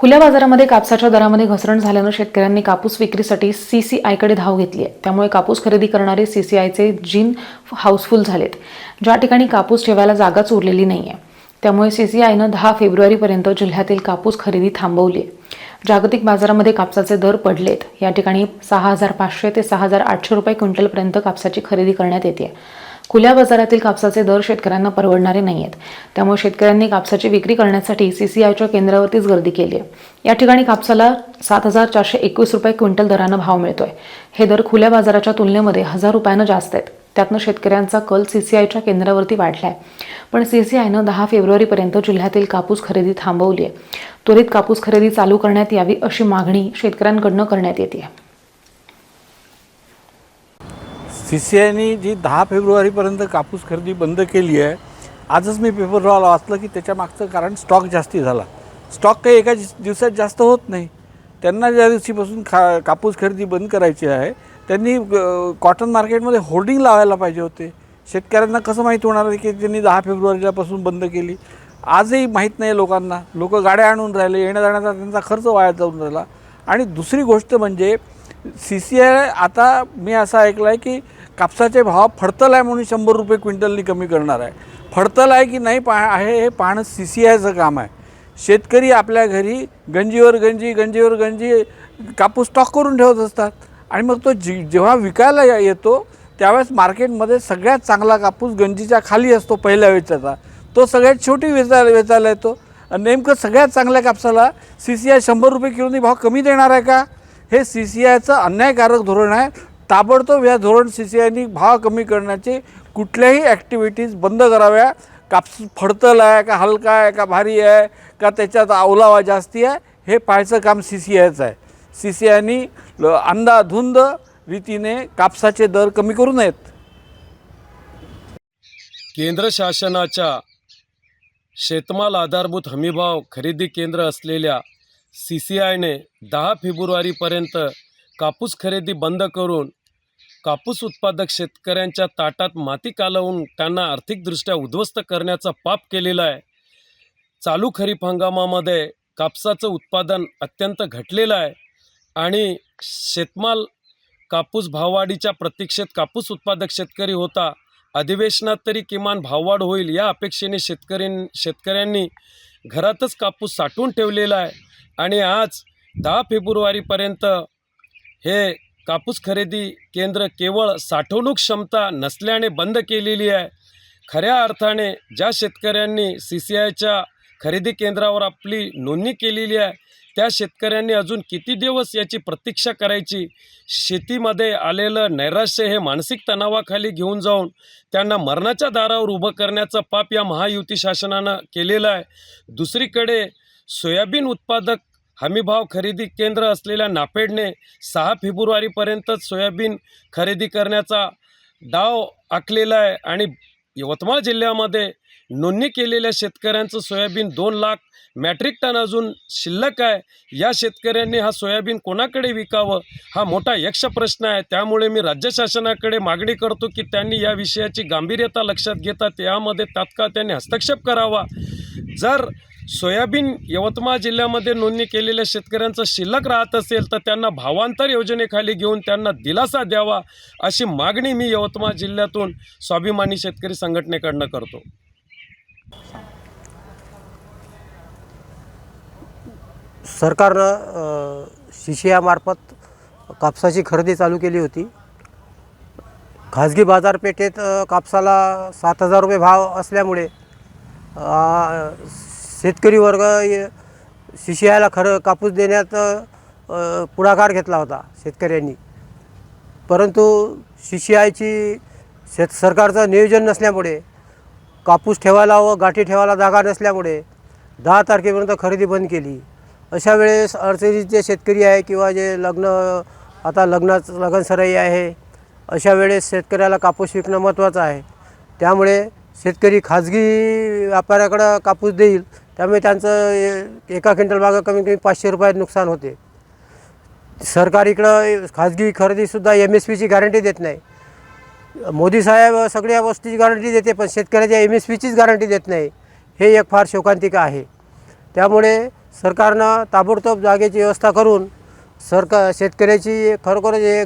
खुल्या बाजारामध्ये कापसाच्या दरामध्ये घसरण झाल्यानं शेतकऱ्यांनी कापूस विक्रीसाठी सीसीआयकडे धाव घेतली आहे। त्यामुळे कापूस खरेदी करणारे सीसीआयचे जिन हाऊसफुल झालेत। ज्या ठिकाणी कापूस ठेवायला जागाच उरलेली नाहीये, त्यामुळे सीसीआयनं 10 फेब्रुवारीपर्यंत जिल्ह्यातील कापूस खरेदी थांबवली आहे। जागतिक बाजारामध्ये कापसाचे दर पडलेत। या ठिकाणी 6500 ते 6800 रुपये क्विंटलपर्यंत कापसाची खरेदी करण्यात येते। खुल्या बाजारातील कापसाचे दर शेतकऱ्यांना परवडणारे नाहीयेत, त्यामुळे शेतकऱ्यांनी कापसाची विक्री करण्यासाठी सीसीआयच्या केंद्रावरतीच गर्दी केली आहे। या ठिकाणी कापसाला 7421 रुपये क्विंटल दरानं भाव मिळतोय। हे दर खुल्या बाजाराच्या तुलनेमध्ये 1000 रुपयानं जास्त आहेत। त्यातनं शेतकऱ्यांचा कल सीसीआयच्या केंद्रावरती वाढलाय। पण सीसीआयनं 10 फेब्रुवारीपर्यंत जिल्ह्यातील कापूस खरेदी थांबवली आहे। त्वरित कापूस खरेदी चालू करण्यात यावी अशी मागणी शेतकऱ्यांकडून करण्यात येते। सीसीआयने जी 10 फेब्रुवारीपर्यंत कापूस खरेदी बंद केली आहे, आजच मी पेपरला वाचलं की त्याच्या मागचं कारण स्टॉक जास्ती झाला। स्टॉक काही एका दिवसात जास्त होत नाही। त्यांना ज्या दिवशीपासून कापूस खरेदी बंद करायची आहे, त्यांनी कॉटन मार्केटमध्ये होर्डिंग लावायला पाहिजे होते। शेतकऱ्यांना कसं माहीत होणार आहे की त्यांनी 10 फेब्रुवारीपासून बंद केली? आजही माहीत नाही लोकांना। लोक गाड्या आणून राहिले, येण्या जाण्याचा त्यांचा खर्च वाया जाऊन राहिला। आणि दुसरी गोष्ट म्हणजे सीसीआय आता मी असं ऐकलं आहे की कापसाचे भाव फडतल आहे म्हणून 100 रुपये क्विंटलनी कमी करणार आहे। फडतल आहे की नाही आहे हे पाहणं सीसीआयचं काम आहे। शेतकरी आपल्या घरी गंजीवर गंजी कापूस स्टॉक करून ठेवत असतात आणि मग तो जेव्हा विकायला येतो त्यावेळेस मार्केटमध्ये सगळ्यात चांगला कापूस गंजीच्या खाली असतो पहिल्या वेचाचा, तो सगळ्यात शेवटी वेचायला येतो। नेमकं सगळ्यात चांगल्या कापसाला सीसीआय 100 रुपये किलोनी भाव कमी देणार आहे का? हे सीसीआयचं अन्यायकारक धोरण आहे। ताबडतोब या धोरण सीसीआयनी भाव कमी करण्याचे कुठल्याही ॲक्टिव्हिटीज बंद कराव्या। कापूस फडतल आहे का हलका आहे का भारी आहे का त्याच्यात ओलावा जास्ती आहे हे पाहायचं काम सीसीआयचं आहे। सीसीआयनी अंधाधुंद रीतीने कापसाचे दर कमी करू नयेत। केंद्र शासनाच्या शेतमाल आधारभूत हमीभाव खरेदी केंद्र असलेल्या सीसीआयने 10 फेब्रुवारीपर्यंत कापूस खरेदी बंद करून कापूस उत्पादक शेतकऱ्यांच्या ताटात माती कालवून त्यांना आर्थिकदृष्ट्या उद्ध्वस्त करण्याचा पाप केलेला आहे। चालू खरीप हंगामामध्ये कापसाचं उत्पादन अत्यंत घटलेलं आहे आणि शेतमाल कापूस भाववाढीच्या प्रतीक्षेत कापूस उत्पादक शेतकरी होता। अधिवेशनात तरी किमान भाववाढ होईल या अपेक्षेने शेतकऱ्यांनी घरातच कापूस साठवून ठेवलेला आहे आणि आज 10 फेब्रुवारीपर्यंत हे कापूस खरेदी केंद्र केवळ साठवणूक क्षमता नसल्याने बंद केलेली आहे। खऱ्या अर्थाने ज्या शेतकऱ्यांनी सीसीआयच्या खरेदी केंद्रावर आपली नोंदणी केलेली आहे त्या शेतकऱ्यांनी अजून किती दिवस याची प्रतीक्षा करायची? शेतीमध्ये आलेलं नैराश्य हे मानसिक तणावाखाली घेऊन जाऊन त्यांना मरणाच्या दारावर उभं करण्याचं पाप या महायुती शासनानं केलेलं आहे। दुसरीकडे सोयाबीन उत्पादक हमीभाव खरेदी केंद्र असलेल्या नाफेडने 6 फेब्रुवारीपर्यंतच सोयाबीन खरेदी करण्याचा डाव आखलेला आहे आणि यवतमाळ जिल्ह्यामध्ये नोंदणी केलेल्या शेतकऱ्यांचं सोयाबीन 2 लाख मॅट्रिक टन अजून शिल्लक आहे। या शेतकऱ्यांनी हा सोयाबीन कोणाकडे विकावं हा मोठा यक्ष प्रश्न आहे। त्यामुळे मी राज्य शासनाकडे मागणी करतो की त्यांनी या विषयाची गांभीर्यता लक्षात घेतात यामध्ये तात्काळ त्यांनी हस्तक्षेप करावा। जर सोयाबीन यवतमाळ जिल्ह्यामध्ये नोंदणी केलेल्या शेतकऱ्यांचं शिल्लक राहत असेल तर त्यांना भावांतर योजनेखाली घेऊन त्यांना दिलासा द्यावा अशी मागणी मी यवतमाळ जिल्ह्यातून स्वाभिमानी शेतकरी संघटनेकडनं करतो। सरकारनं सीसीआयमार्फत कापसाची खरेदी चालू केली होती। खाजगी बाजारपेठेत कापसाला 7000 रुपये भाव असल्यामुळे शेतकरी वर्ग सीसीआयला कापूस देण्यात पुढाकार घेतला होता शेतकऱ्यांनी, परंतु सीसीआयची सरकारचं नियोजन नसल्यामुळे कापूस ठेवायला व गाठी ठेवायला जागा नसल्यामुळे 10 तारखेपर्यंत खरेदी बंद केली। अशा वेळेस अडचणीत जे शेतकरी आहे किंवा जे आता लगनसराई आहे, अशा वेळेस शेतकऱ्याला कापूस विकणं महत्त्वाचं आहे। त्यामुळे शेतकरी खाजगी व्यापाऱ्याकडं कापूस देईल, त्यामुळे त्यांचं एका क्विंटल मागं कमीत कमी 500 रुपयात नुकसान होते। सरकार इकडं खाजगी खरेदीसुद्धा MSPची गॅरंटी देत नाही। मोदी साहेब सगळ्या वस्तूची गॅरंटी देते पण शेतकऱ्याच्या MSPचीच गॅरंटी देत नाही, हे एक फार शोकांतिका आहे। त्यामुळे सरकारनं ताबडतोब जागेची व्यवस्था करून शेतकऱ्याची खरोखरच एक